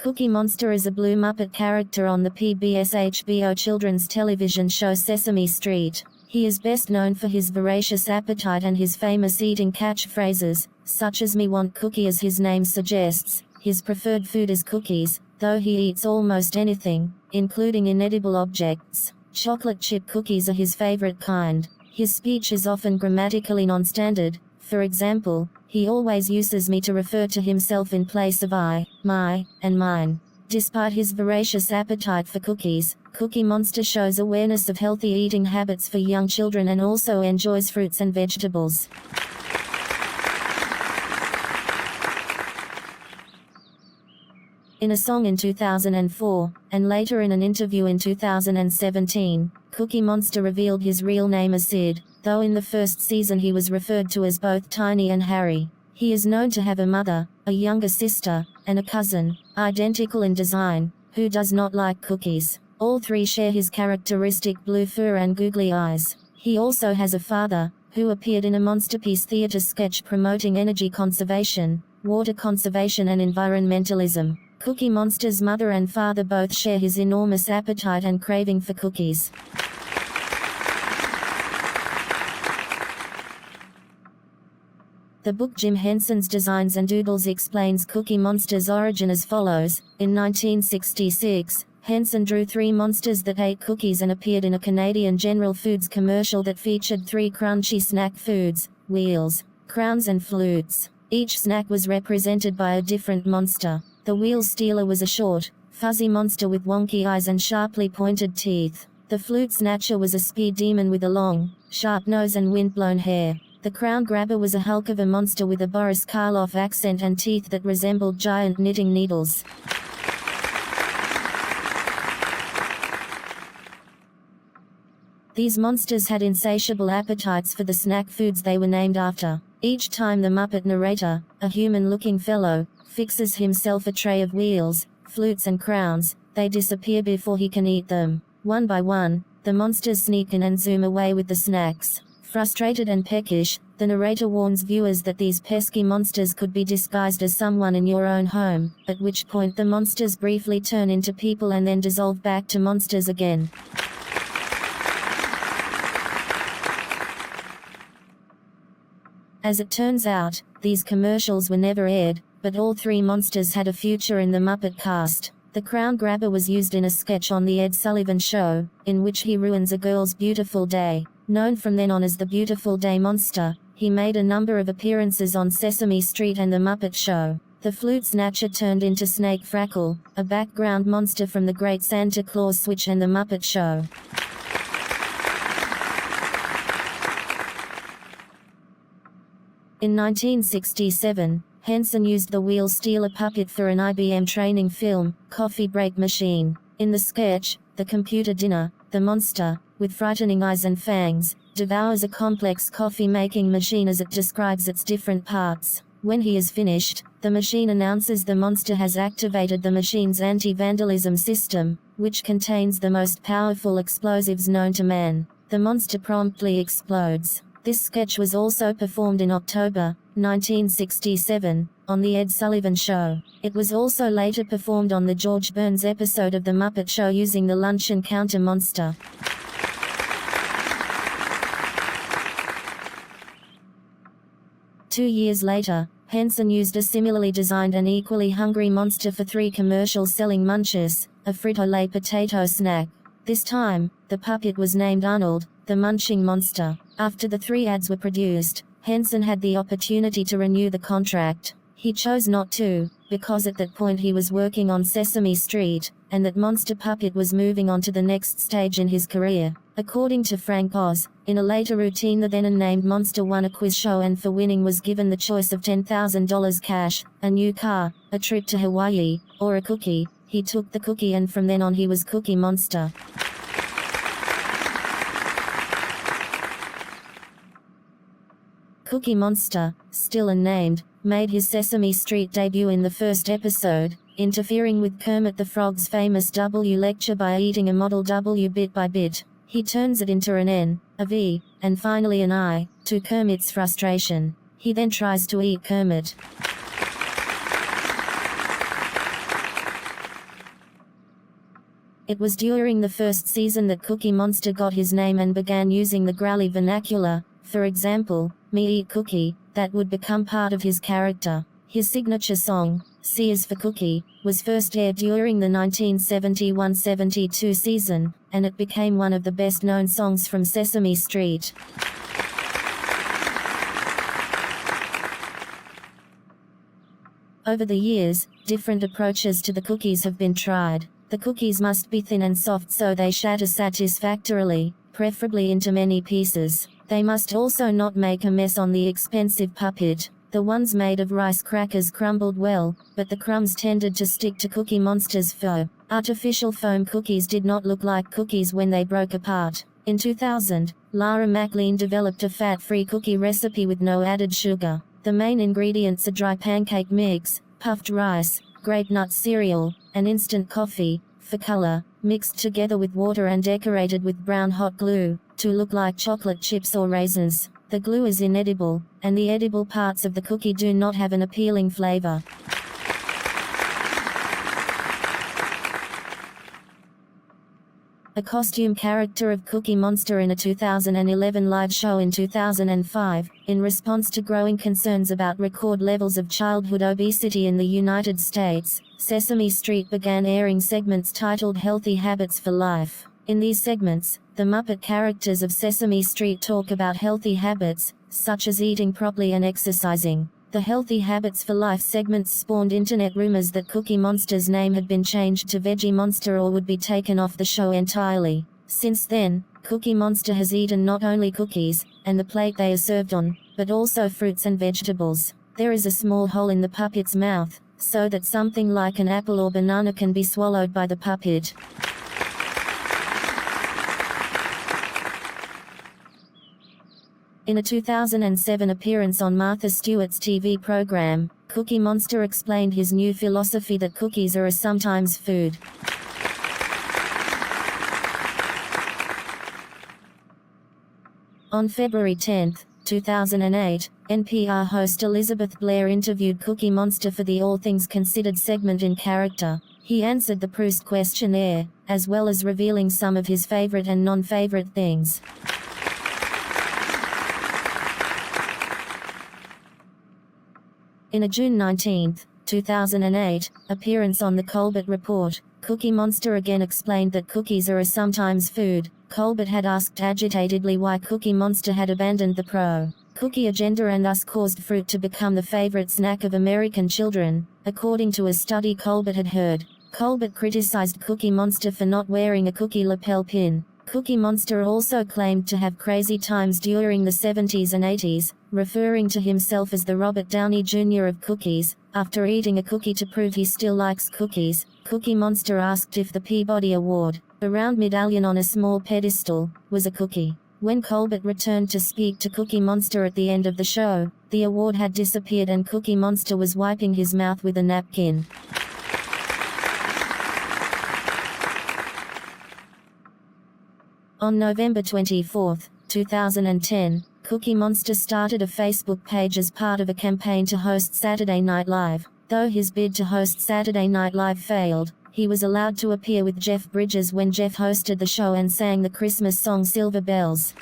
Cookie Monster is a blue Muppet character on the PBS HBO children's television show Sesame Street. He is best known for his voracious appetite and his famous eating catchphrases, such as "Me want cookie" as his name suggests. His preferred food is cookies, though he eats almost anything, including inedible objects. Chocolate chip cookies are his favorite kind. His speech is often grammatically non-standard. For example, he always uses me to refer to himself in place of I, my, and mine. Despite his voracious appetite for cookies, Cookie Monster shows awareness of healthy eating habits for young children and also enjoys fruits and vegetables. In a song in 2004, and later in an interview in 2017, Cookie Monster revealed his real name as Sid, though in the first season he was referred to as both Tiny and Harry. He is known to have a mother, a younger sister, and a cousin, identical in design, who does not like cookies. All three share his characteristic blue fur and googly eyes. He also has a father, who appeared in a Monsterpiece theater sketch promoting energy conservation, water conservation and environmentalism. Cookie Monster's mother and father both share his enormous appetite and craving for cookies. The book Jim Henson's Designs and Doodles explains Cookie Monster's origin as follows. In 1966, Henson drew 3 monsters that ate cookies and appeared in a Canadian General Foods commercial that featured 3 crunchy snack foods, Wheels, Crowns and Flutes. Each snack was represented by a different monster. The Wheel Stealer was a short, fuzzy monster with wonky eyes and sharply pointed teeth. The Flute Snatcher was a speed demon with a long, sharp nose and windblown hair. The Crown Grabber was a hulk of a monster with a Boris Karloff accent and teeth that resembled giant knitting needles. These monsters had insatiable appetites for the snack foods they were named after. Each time the Muppet narrator, a human-looking fellow, fixes himself a tray of wheels, flutes and crowns, they disappear before he can eat them. One by one, the monsters sneak in and zoom away with the snacks. Frustrated and peckish, the narrator warns viewers that these pesky monsters could be disguised as someone in your own home, at which point the monsters briefly turn into people and then dissolve back to monsters again. As it turns out, these commercials were never aired, but all 3 monsters had a future in the Muppet cast. The Crown Grabber was used in a sketch on The Ed Sullivan Show, in which he ruins a girl's beautiful day. Known from then on as the Beautiful Day Monster, he made a number of appearances on Sesame Street and The Muppet Show. The Flute Snatcher turned into Snake Frackle, a background monster from The Great Santa Claus Switch and The Muppet Show. In 1967, Henson used the Wheel Stealer puppet for an IBM training film, Coffee Break Machine. In the sketch, The Computer Dinner, the monster, with frightening eyes and fangs, devours a complex coffee-making machine as it describes its different parts. When he is finished, the machine announces the monster has activated the machine's anti-vandalism system, which contains the most powerful explosives known to man. The monster promptly explodes. This sketch was also performed in October 1967, on The Ed Sullivan Show. It was also later performed on the George Burns episode of The Muppet Show using the luncheon counter monster. Two years later, Henson used a similarly designed and equally hungry monster for 3 commercials selling Munches, a Frito-Lay potato snack. This time, the puppet was named Arnold, the Munching Monster. After the 3 ads were produced, Henson had the opportunity to renew the contract. He chose not to, because at that point he was working on Sesame Street, and that Monster Puppet was moving on to the next stage in his career. According to Frank Oz, in a later routine the then-unnamed monster won a quiz show and for winning was given the choice of $10,000 cash, a new car, a trip to Hawaii, or a cookie. He took the cookie and from then on he was Cookie Monster. Cookie Monster, still unnamed, made his Sesame Street debut in the first episode, interfering with Kermit the Frog's famous W lecture by eating a model W bit by bit. He turns it into an N, a V, and finally an I, to Kermit's frustration. He then tries to eat Kermit. It was during the first season that Cookie Monster got his name and began using the growly vernacular, for example, "me eat cookie," that would become part of his character. His signature song, "C is for Cookie," was first aired during the 1971-72 season, and it became one of the best-known songs from Sesame Street. Over the years, different approaches to the cookies have been tried. The cookies must be thin and soft so they shatter satisfactorily, preferably into many pieces. They must also not make a mess on the expensive puppet. The ones made of rice crackers crumbled well, but the crumbs tended to stick to Cookie Monster's fur. Artificial foam cookies did not look like cookies when they broke apart. In 2000, Lara MacLean developed a fat-free cookie recipe with no added sugar. The main ingredients are dry pancake mix, puffed rice, grape nut cereal, and instant coffee, for color, mixed together with water and decorated with brown hot glue, to look like chocolate chips or raisins. The glue is inedible, and the edible parts of the cookie do not have an appealing flavor. A costume character of Cookie Monster in a 2011 live show in 2005, in response to growing concerns about record levels of childhood obesity in the United States, Sesame Street began airing segments titled Healthy Habits for Life. In these segments, the Muppet characters of Sesame Street talk about healthy habits, such as eating properly and exercising. The Healthy Habits for Life segments spawned internet rumors that Cookie Monster's name had been changed to Veggie Monster or would be taken off the show entirely. Since then, Cookie Monster has eaten not only cookies, and the plate they are served on, but also fruits and vegetables. There is a small hole in the puppet's mouth, so that something like an apple or banana can be swallowed by the puppet. In a 2007 appearance on Martha Stewart's TV program, Cookie Monster explained his new philosophy that cookies are a sometimes food. On February 10, 2008, NPR host Elizabeth Blair interviewed Cookie Monster for the All Things Considered segment in character. He answered the Proust questionnaire, as well as revealing some of his favorite and non-favorite things. In a June 19, 2008, appearance on The Colbert Report, Cookie Monster again explained that cookies are a sometimes food. Colbert had asked agitatedly why Cookie Monster had abandoned the pro-cookie agenda and thus caused fruit to become the favorite snack of American children, according to a study Colbert had heard. Colbert criticized Cookie Monster for not wearing a cookie lapel pin. Cookie Monster also claimed to have crazy times during the 70s and 80s, referring to himself as the Robert Downey Jr. of cookies. After eating a cookie to prove he still likes cookies, Cookie Monster asked if the Peabody Award, a round medallion on a small pedestal, was a cookie. When Colbert returned to speak to Cookie Monster at the end of the show, the award had disappeared and Cookie Monster was wiping his mouth with a napkin. On November 24, 2010, Cookie Monster started a Facebook page as part of a campaign to host Saturday Night Live. Though his bid to host Saturday Night Live failed, he was allowed to appear with Jeff Bridges when Jeff hosted the show and sang the Christmas song Silver Bells.